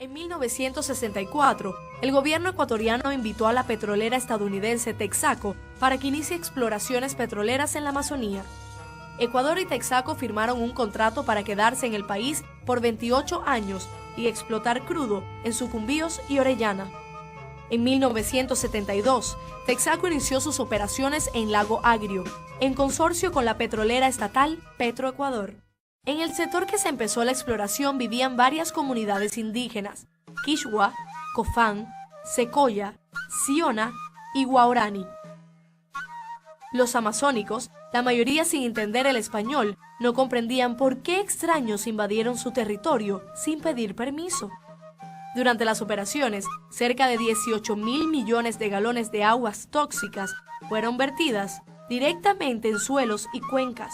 En 1964, el gobierno ecuatoriano invitó a la petrolera estadounidense Texaco para que inicie exploraciones petroleras en la Amazonía. Ecuador y Texaco firmaron un contrato para quedarse en el país por 28 años y explotar crudo en Sucumbíos y Orellana. En 1972, Texaco inició sus operaciones en Lago Agrio, en consorcio con la petrolera estatal Petroecuador. En el sector que se empezó la exploración vivían varias comunidades indígenas: Quichua, Cofán, Secoya, Siona y Guaorani. Los amazónicos, la mayoría sin entender el español, no comprendían por qué extraños invadieron su territorio sin pedir permiso. Durante las operaciones, cerca de 18.000 millones de galones de aguas tóxicas fueron vertidas directamente en suelos y cuencas.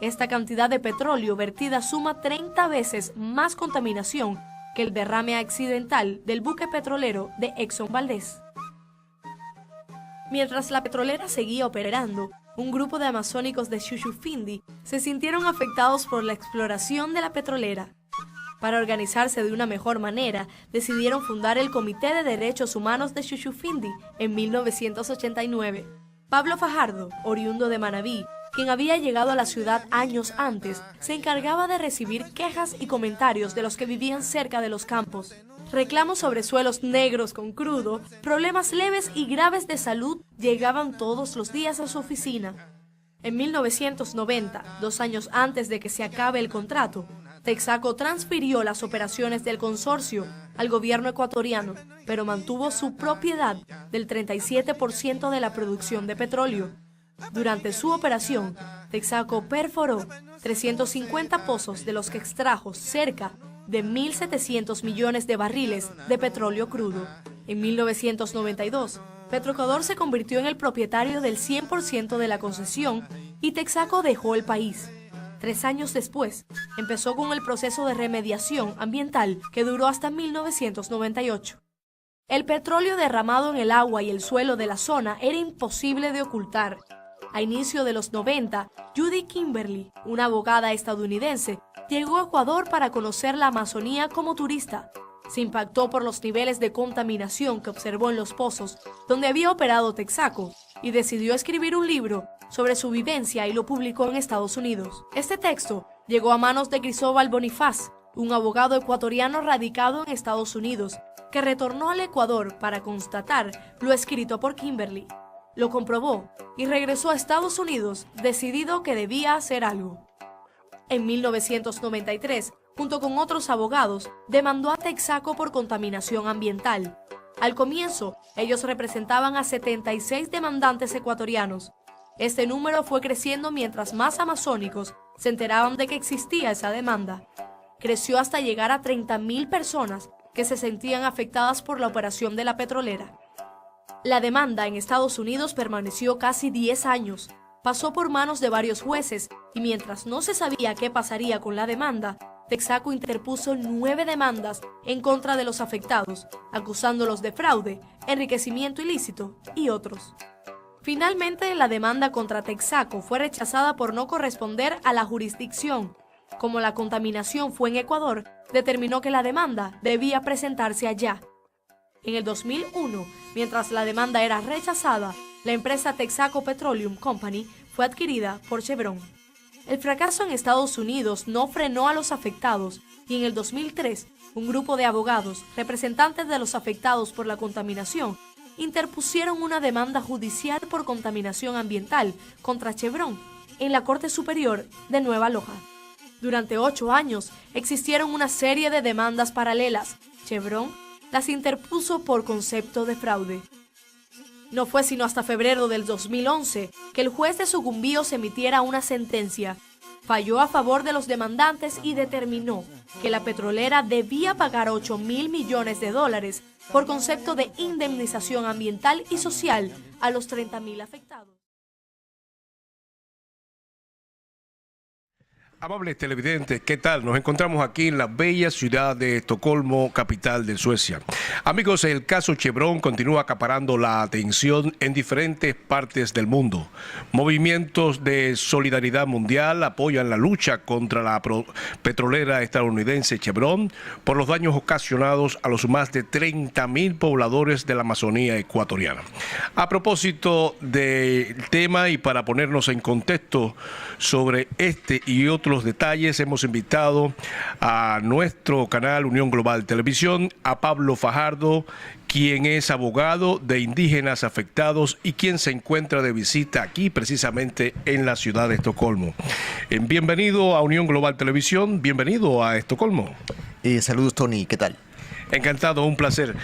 Esta cantidad de petróleo vertida suma 30 veces más contaminación que el derrame accidental del buque petrolero de Exxon Valdez. Mientras la petrolera seguía operando, un grupo de amazónicos de Shushufindi se sintieron afectados por la exploración de la petrolera. Para organizarse de una mejor manera, decidieron fundar el Comité de Derechos Humanos de Shushufindi en 1989. Pablo Fajardo, oriundo de Manabí, quien había llegado a la ciudad años antes, se encargaba de recibir quejas y comentarios de los que vivían cerca de los campos. Reclamos sobre suelos negros con crudo, problemas leves y graves de salud llegaban todos los días a su oficina. En 1990, 2 años antes de que se acabe el contrato, Texaco transfirió las operaciones del consorcio al gobierno ecuatoriano, pero mantuvo su propiedad del 37% de la producción de petróleo. Durante su operación, Texaco perforó 350 pozos, de los que extrajo cerca de 1.700 millones de barriles de petróleo crudo. En 1992, Petroecuador se convirtió en el propietario del 100% de la concesión y Texaco dejó el país. 3 años después, empezó con el proceso de remediación ambiental que duró hasta 1998. El petróleo derramado en el agua y el suelo de la zona era imposible de ocultar. A inicio de los 90, Judy Kimberly, una abogada estadounidense, llegó a Ecuador para conocer la Amazonía como turista. Se impactó por los niveles de contaminación que observó en los pozos donde había operado Texaco y decidió escribir un libro sobre su vivencia y lo publicó en Estados Unidos. Este texto llegó a manos de Cristóbal Bonifaz, un abogado ecuatoriano radicado en Estados Unidos, que retornó al Ecuador para constatar lo escrito por Kimberly. Lo comprobó y regresó a Estados Unidos decidido que debía hacer algo. En 1993, junto con otros abogados, demandó a Texaco por contaminación ambiental. Al comienzo, ellos representaban a 76 demandantes ecuatorianos. Este número fue creciendo mientras más amazónicos se enteraban de que existía esa demanda. Creció hasta llegar a 30.000 personas que se sentían afectadas por la operación de la petrolera. La demanda en Estados Unidos permaneció casi 10 años, pasó por manos de varios jueces y mientras no se sabía qué pasaría con la demanda, Texaco interpuso 9 demandas en contra de los afectados, acusándolos de fraude, enriquecimiento ilícito y otros. Finalmente, la demanda contra Texaco fue rechazada por no corresponder a la jurisdicción. Como la contaminación fue en Ecuador, determinó que la demanda debía presentarse allá. En el 2001, mientras la demanda era rechazada, la empresa Texaco Petroleum Company fue adquirida por Chevron. El fracaso en Estados Unidos no frenó a los afectados y en el 2003, un grupo de abogados, representantes de los afectados por la contaminación, interpusieron una demanda judicial por contaminación ambiental contra Chevron en la Corte Superior de Nueva Loja. Durante 8 años existieron una serie de demandas paralelas. Chevron las interpuso por concepto de fraude. No fue sino hasta febrero del 2011 que el juez de Sucumbíos emitiera una sentencia. Falló a favor de los demandantes y determinó que la petrolera debía pagar $8.000 millones por concepto de indemnización ambiental y social a los 30.000 afectados. Amables televidentes, ¿qué tal? Nos encontramos aquí en la bella ciudad de Estocolmo, capital de Suecia. Amigos, el caso Chevron continúa acaparando la atención en diferentes partes del mundo. Movimientos de solidaridad mundial apoyan la lucha contra la petrolera estadounidense Chevron por los daños ocasionados a los más de 30.000 pobladores de la Amazonía ecuatoriana. A propósito del tema y para ponernos en contexto sobre este y otros detalles, hemos invitado a nuestro canal Unión Global Televisión a Pablo Fajardo, quien es abogado de indígenas afectados y quien se encuentra de visita aquí precisamente en la ciudad de Estocolmo. Bienvenido a Unión Global Televisión, bienvenido a Estocolmo. Saludos, Tony, ¿qué tal? Encantado, un placer.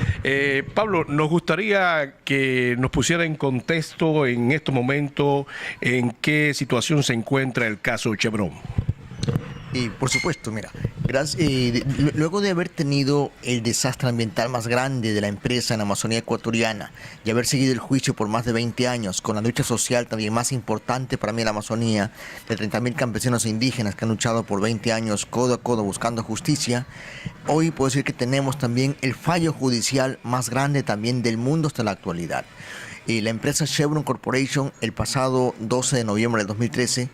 Pablo, nos gustaría que nos pusiera en contexto en este momento en qué situación se encuentra el caso Chevron. Por supuesto, mira, luego de haber tenido el desastre ambiental más grande de la empresa en la Amazonía ecuatoriana y haber seguido el juicio por más de 20 años, con la lucha social también más importante para mí en la Amazonía, de 30.000 campesinos e indígenas que han luchado por 20 años codo a codo buscando justicia, hoy puedo decir que tenemos también el fallo judicial más grande también del mundo hasta la actualidad. La empresa Chevron Corporation, el pasado 12 de noviembre del 2013,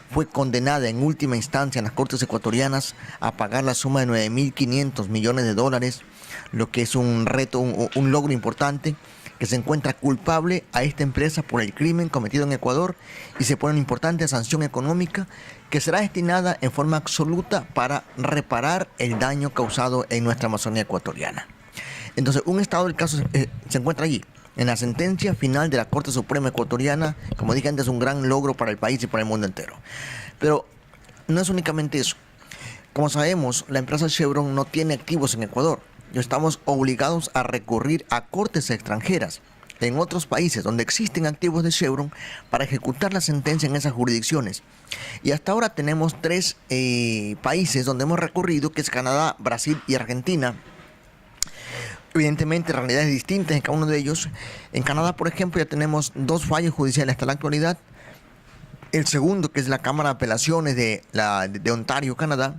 fue condenada en última instancia en las Cortes ecuatorianas a pagar la suma de $9.500 millones, lo que es un reto, un logro importante, que se encuentra culpable a esta empresa por el crimen cometido en Ecuador y se pone una importante sanción económica que será destinada en forma absoluta para reparar el daño causado en nuestra Amazonía ecuatoriana. Entonces, un estado del caso se encuentra allí. En la sentencia final de la Corte Suprema ecuatoriana, como dije antes, es un gran logro para el país y para el mundo entero. Pero no es únicamente eso. Como sabemos, la empresa Chevron no tiene activos en Ecuador. Y estamos obligados a recurrir a cortes extranjeras en otros países donde existen activos de Chevron para ejecutar la sentencia en esas jurisdicciones. Y hasta ahora tenemos 3 países donde hemos recurrido, que es Canadá, Brasil y Argentina. Evidentemente, realidades distintas en cada uno de ellos. En Canadá, por ejemplo, ya tenemos 2 fallos judiciales hasta la actualidad. El segundo, que es la Cámara de Apelaciones de Ontario, Canadá,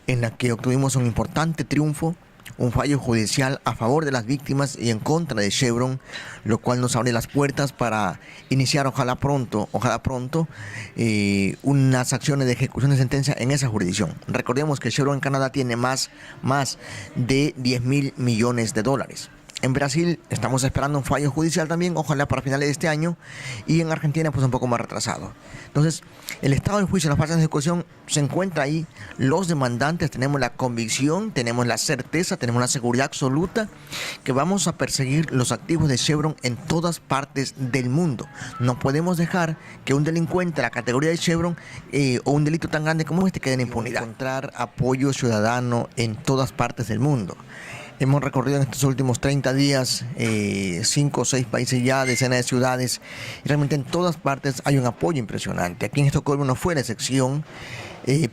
en la que obtuvimos un importante triunfo, un fallo judicial a favor de las víctimas y en contra de Chevron, lo cual nos abre las puertas para iniciar, ojalá pronto, unas acciones de ejecución de sentencia en esa jurisdicción. Recordemos que Chevron en Canadá tiene más de $10.000 millones. En Brasil estamos esperando un fallo judicial también, ojalá para finales de este año, y en Argentina pues un poco más retrasado. Entonces, el estado del juicio, las fases de ejecución se encuentra ahí. Los demandantes tenemos la convicción, tenemos la certeza, tenemos la seguridad absoluta que vamos a perseguir los activos de Chevron en todas partes del mundo. No podemos dejar que un delincuente de la categoría de Chevron o un delito tan grande como este quede en impunidad. Encontrar apoyo ciudadano en todas partes del mundo. Hemos recorrido en estos últimos 30 días 5 o 6 países ya, decenas de ciudades, y realmente en todas partes hay un apoyo impresionante. Aquí en Estocolmo no fue la excepción,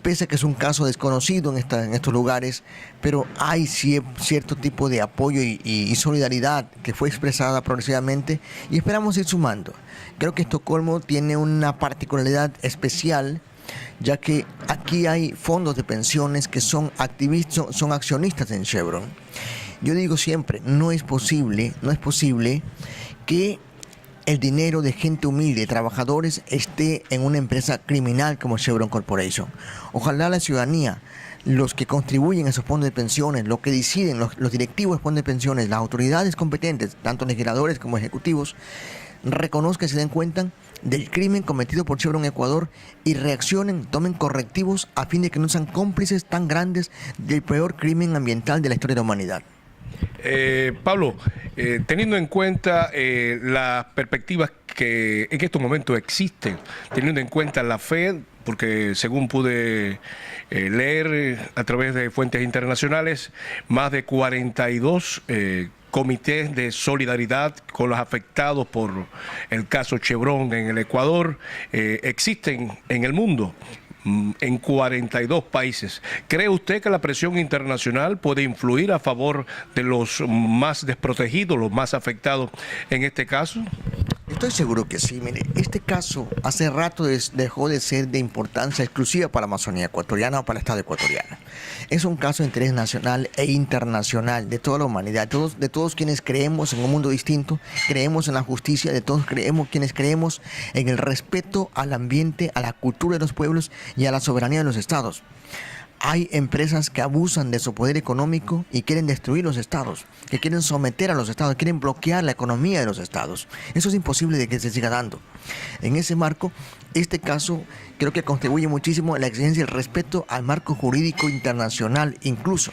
pese a que es un caso desconocido en estos lugares, pero hay cierto tipo de apoyo y solidaridad que fue expresada progresivamente y esperamos ir sumando. Creo que Estocolmo tiene una particularidad especial, ya que aquí hay fondos de pensiones que son accionistas en Chevron. Yo digo siempre, no es posible que el dinero de gente humilde, trabajadores, esté en una empresa criminal como Chevron Corporation. Ojalá la ciudadanía, los que contribuyen a esos fondos de pensiones, lo que deciden los directivos de fondos de pensiones, las autoridades competentes, tanto legisladores como ejecutivos, reconozcan y se den cuenta del crimen cometido por Chevron Ecuador y reaccionen, tomen correctivos a fin de que no sean cómplices tan grandes del peor crimen ambiental de la historia de la humanidad. Pablo, teniendo en cuenta las perspectivas que en estos momentos existen, teniendo en cuenta la fe, porque según pude leer a través de fuentes internacionales, más de 42 comités de solidaridad con los afectados por el caso Chevron en el Ecuador existen en el mundo, en 42 países. ¿Cree usted que la presión internacional puede influir a favor de los más desprotegidos, los más afectados en este caso? Estoy seguro que sí. Mire, este caso hace rato dejó de ser de importancia exclusiva para la Amazonía ecuatoriana o para el Estado ecuatoriano. Es un caso de interés nacional e internacional de toda la humanidad, de todos quienes creemos en un mundo distinto, creemos en la justicia, de todos quienes creemos en el respeto al ambiente, a la cultura de los pueblos y a la soberanía de los estados. Hay empresas que abusan de su poder económico y quieren destruir los estados, que quieren someter a los estados, quieren bloquear la economía de los estados. Eso es imposible de que se siga dando. En ese marco, este caso creo que contribuye muchísimo a la exigencia y el respeto al marco jurídico internacional incluso.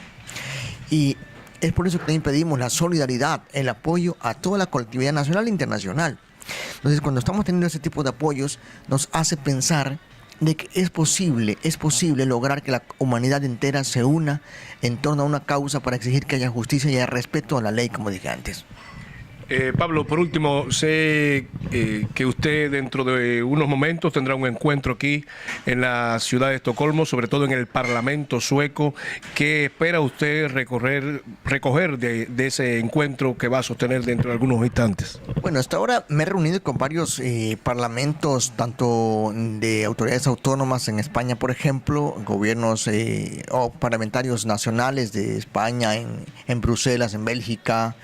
Y es por eso que también pedimos la solidaridad, el apoyo a toda la colectividad nacional e internacional. Entonces, cuando estamos teniendo ese tipo de apoyos, nos hace pensar de que es posible lograr que la humanidad entera se una en torno a una causa para exigir que haya justicia y haya respeto a la ley, como dije antes. Pablo, por último, sé que usted dentro de unos momentos tendrá un encuentro aquí en la ciudad de Estocolmo, sobre todo en el Parlamento sueco. ¿Qué espera usted recoger de ese encuentro que va a sostener dentro de algunos instantes? Bueno, hasta ahora me he reunido con varios parlamentos, tanto de autoridades autónomas en España, por ejemplo, gobiernos o parlamentarios nacionales de España, en Bruselas, en Bélgica,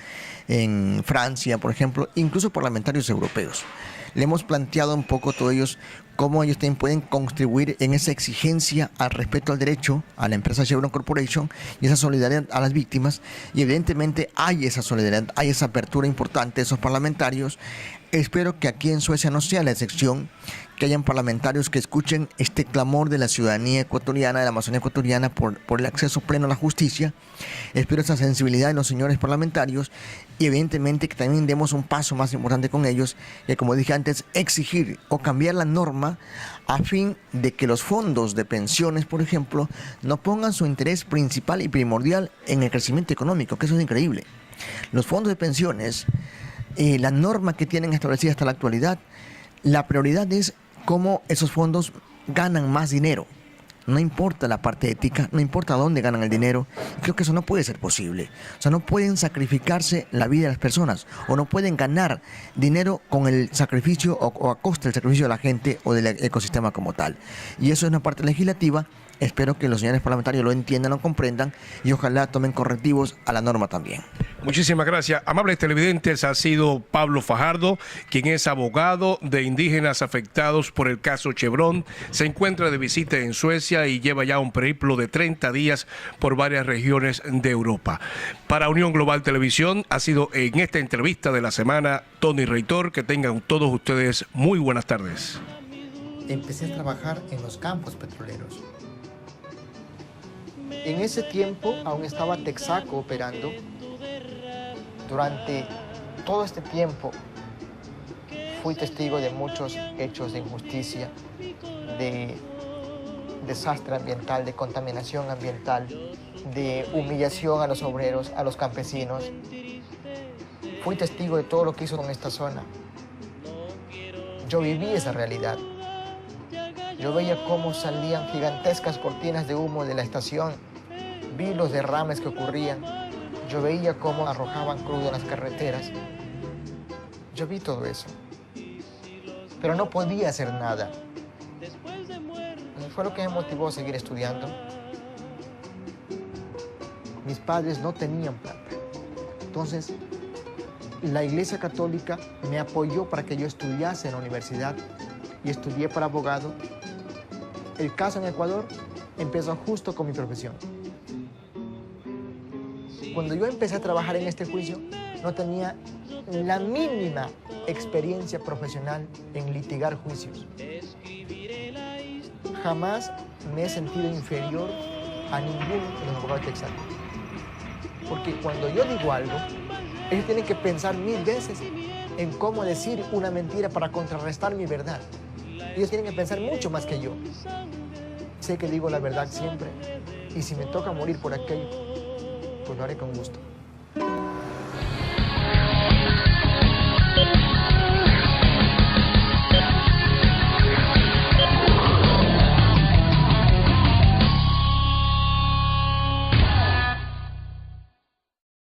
en Francia, por ejemplo, incluso parlamentarios europeos. Le hemos planteado un poco a todos ellos cómo ellos también pueden contribuir en esa exigencia al respeto al derecho a la empresa Chevron Corporation y esa solidaridad a las víctimas. Y evidentemente hay esa solidaridad, hay esa apertura importante de esos parlamentarios. Espero que aquí en Suecia no sea la excepción, que hayan parlamentarios que escuchen este clamor de la ciudadanía ecuatoriana, de la Amazonía ecuatoriana por el acceso pleno a la justicia. Espero esa sensibilidad de los señores parlamentarios y evidentemente que también demos un paso más importante con ellos, que como dije antes, exigir o cambiar la norma a fin de que los fondos de pensiones, por ejemplo, no pongan su interés principal y primordial en el crecimiento económico, que eso es increíble. Los fondos de pensiones, la norma que tienen establecida hasta la actualidad, la prioridad es cómo esos fondos ganan más dinero. No importa la parte ética, no importa dónde ganan el dinero. Creo que eso no puede ser posible. O sea, no pueden sacrificarse la vida de las personas o no pueden ganar dinero con el sacrificio o a costa del sacrificio de la gente o del ecosistema como tal. Y eso es una parte legislativa. Espero que los señores parlamentarios lo entiendan, lo comprendan y ojalá tomen correctivos a la norma también. Muchísimas gracias. Amables televidentes, ha sido Pablo Fajardo, quien es abogado de indígenas afectados por el caso Chevron. Se encuentra de visita en Suecia y lleva ya un periplo de 30 días por varias regiones de Europa. Para Unión Global Televisión ha sido en esta entrevista de la semana Tony Reitor. Que tengan todos ustedes muy buenas tardes. Empecé a trabajar en los campos petroleros. En ese tiempo aún estaba Texaco operando. Durante todo este tiempo fui testigo de muchos hechos de injusticia, de desastre ambiental, de contaminación ambiental, de humillación a los obreros, a los campesinos. Fui testigo de todo lo que hizo en esta zona. Yo viví esa realidad. Yo veía cómo salían gigantescas cortinas de humo de la estación. Vi los derrames que ocurrían. Yo veía cómo arrojaban crudo en las carreteras. Yo vi todo eso. Pero no podía hacer nada. Fue lo que me motivó a seguir estudiando. Mis padres no tenían plata. Entonces, la Iglesia Católica me apoyó para que yo estudiase en la universidad y estudié para abogado. El caso en Ecuador empezó justo con mi profesión. Cuando yo empecé a trabajar en este juicio, no tenía la mínima experiencia profesional en litigar juicios. Jamás me he sentido inferior a ninguno de los abogados de Texaco. Porque cuando yo digo algo, ellos tienen que pensar 1000 veces en cómo decir una mentira para contrarrestar mi verdad. Ellos tienen que pensar mucho más que yo. Sé que digo la verdad siempre, y si me toca morir por aquello, pues lo haré con gusto.